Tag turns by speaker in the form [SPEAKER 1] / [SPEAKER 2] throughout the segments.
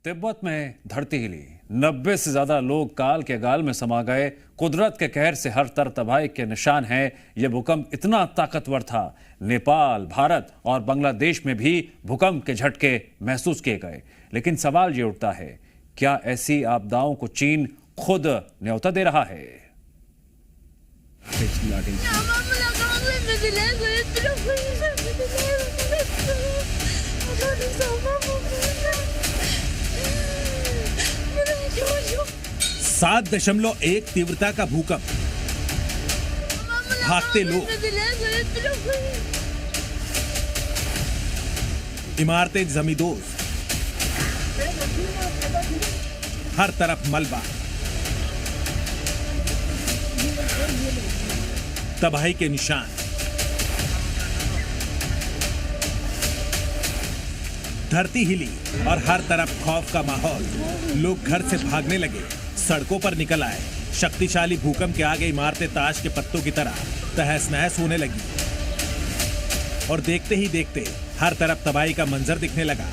[SPEAKER 1] तिब्बत में धरती हिली, 90 से ज्यादा लोग काल के गाल में समा गए। कुदरत के कहर से हर तरफ तबाही के निशान हैं। यह भूकंप इतना ताकतवर था, नेपाल, भारत और बांग्लादेश में भी भूकंप के झटके महसूस किए गए। लेकिन सवाल ये उठता है, क्या ऐसी आपदाओं को चीन खुद न्योता दे रहा है?
[SPEAKER 2] सात 7.1 तीव्रता का भूकंप, भागते लोग, इमारतें जमींदोज, हर तरफ मलबा, तबाही के निशान। धरती हिली और हर तरफ खौफ का माहौल। लोग घर से भागने लगे, सड़कों पर निकल आए। शक्तिशाली भूकंप के आगे इमारतें ताश के पत्तों की तरह तहस नहस होने लगी और देखते ही देखते हर तरफ तबाही का मंजर दिखने लगा।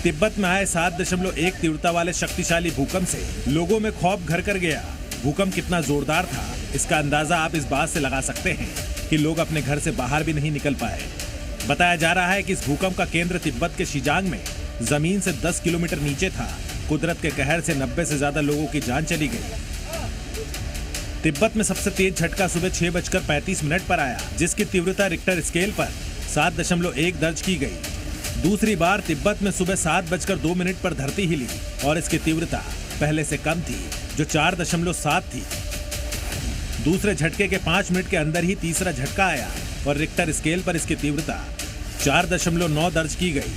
[SPEAKER 2] तिब्बत में आए 7.1 तीव्रता वाले शक्तिशाली भूकंप से लोगों में खौफ घर कर गया। भूकंप कितना जोरदार था, इसका अंदाजा आप इस बात से लगा सकते हैं कि लोग अपने घर से बाहर भी नहीं निकल पाए। बताया जा रहा है कि इस भूकंप का केंद्र तिब्बत के शिजांग में जमीन से 10 किलोमीटर नीचे था। कुदरत के कहर से 90 से ज्यादा लोगों की जान चली गई। तिब्बत में सबसे तेज झटका सुबह 6:35 पर आया, जिसकी तीव्रता रिक्टर स्केल पर 7.1 दर्ज की गई। दूसरी बार तिब्बत में सुबह 7:02 पर धरती हिली और इसकी तीव्रता पहले से कम थी, जो 4.7 थी। दूसरे झटके के 5 मिनट के अंदर ही तीसरा झटका आया और रिक्टर स्केल पर इसकी तीव्रता 4.9 दर्ज की गई।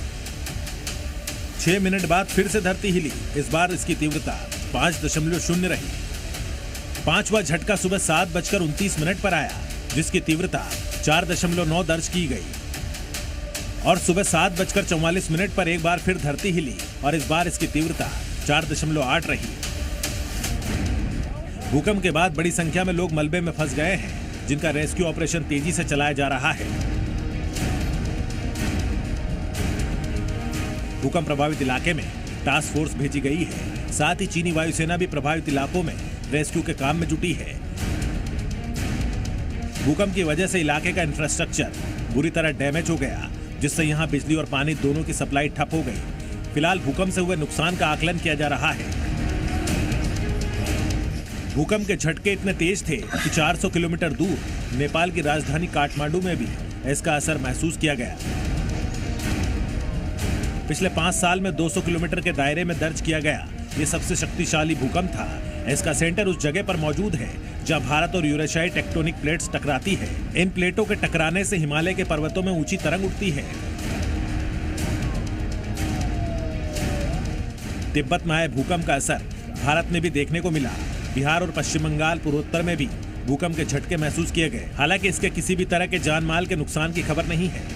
[SPEAKER 2] 6 मिनट बाद फिर से धरती हिली, इस बार इसकी तीव्रता 5.0 रही। पांचवा झटका सुबह 7:29 पर आया, जिसकी तीव्रता 4.9 दर्ज की गई। और सुबह 7:44 पर एक बार फिर धरती हिली और इस बार इसकी तीव्रता 4.8 रही। भूकंप के बाद बड़ी संख्या में लोग मलबे में फंस गए हैं, जिनका रेस्क्यू ऑपरेशन तेजी से चलाया जा रहा है। भूकंप प्रभावित इलाके में टास्क फोर्स भेजी गई है। साथ ही चीनी वायुसेना भी प्रभावित इलाकों में रेस्क्यू के काम में जुटी है। भूकंप की वजह से इलाके का इंफ्रास्ट्रक्चर बुरी तरह डैमेज हो गया, जिससे यहां बिजली और पानी दोनों की सप्लाई ठप हो गई। फिलहाल भूकंप से हुए नुकसान का आकलन किया जा रहा है। भूकंप के झटके इतने तेज थे कि 400 किलोमीटर दूर नेपाल की राजधानी काठमांडू में भी इसका असर महसूस किया गया। पिछले 5 साल में 200 किलोमीटर के दायरे में दर्ज किया गया ये सबसे शक्तिशाली भूकंप था। इसका सेंटर उस जगह पर मौजूद है जहां भारत और यूरेशियाई टेक्टोनिक प्लेट्स टकराती है। इन प्लेटों के टकराने से हिमालय के पर्वतों में ऊंची तरंग उठती है। तिब्बत में आए भूकंप का असर भारत में भी देखने को मिला। बिहार और पश्चिम बंगाल पूर्वोत्तर में भी भूकंप के झटके महसूस किए गए। हालांकि इसके किसी भी तरह के जान माल के नुकसान की खबर नहीं है।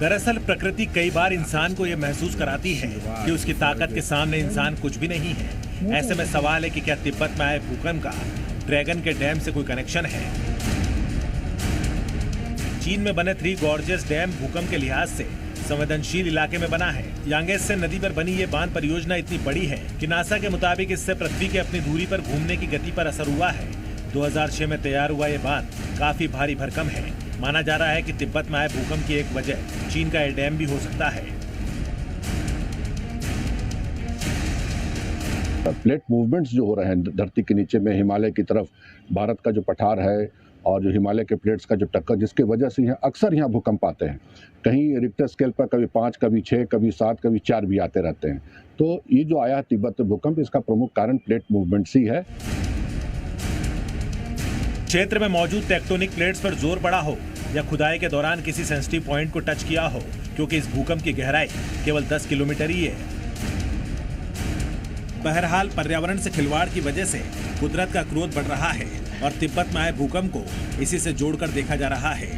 [SPEAKER 2] दरअसल प्रकृति कई बार इंसान को यह महसूस कराती है कि उसकी ताकत के सामने इंसान कुछ भी नहीं है। ऐसे में सवाल है कि क्या तिब्बत में आए भूकंप का ड्रैगन के डैम से कोई कनेक्शन है? चीन में बने 3 गॉर्जियस डैम भूकंप के लिहाज से संवेदनशील इलाके में बना है। यांगत्से नदी पर बनी ये बांध परियोजना इतनी बड़ी है कि नासा के मुताबिक इससे पृथ्वी के अपनी दूरी पर घूमने की गति पर असर हुआ है। 2006 में तैयार हुआ ये बांध काफी भारी भरकम है। माना जा रहा है कि तिब्बत में आए भूकंप की एक वजह चीन का ये डैम भी हो सकता है।
[SPEAKER 3] प्लेट मूवमेंट्स जो हो रहे हैं धरती के नीचे में, हिमालय की तरफ भारत का जो पठार है और जो हिमालय के प्लेट्स का जो टक्कर, जिसके वजह से अक्सर यहाँ भूकंप आते हैं। कहीं रिक्टर स्केल पर कभी 5, कभी 6, कभी 7, कभी 4 भी आते रहते हैं। तो ये जो आया तिब्बत में भूकंप, इसका प्रमुख कारण प्लेट मूवमेंट्स ही है।
[SPEAKER 2] क्षेत्र में मौजूद टेक्टोनिक प्लेट्स पर जोर पड़ा हो या खुदाई के दौरान किसी सेंसिटिव पॉइंट को टच किया हो, क्योंकि इस भूकंप की गहराई केवल 10 किलोमीटर ही है। बहरहाल पर्यावरण से खिलवाड़ की वजह से कुदरत का क्रोध बढ़ रहा है और तिब्बत में आए भूकंप को इसी से जोड़कर देखा जा रहा है।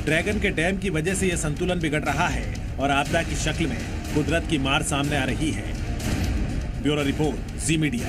[SPEAKER 2] ड्रैगन के डैम की वजह से यह संतुलन बिगड़ रहा है और आपदा की शक्ल में कुदरत की मार सामने आ रही है। ब्यूरो रिपोर्ट, जी मीडिया।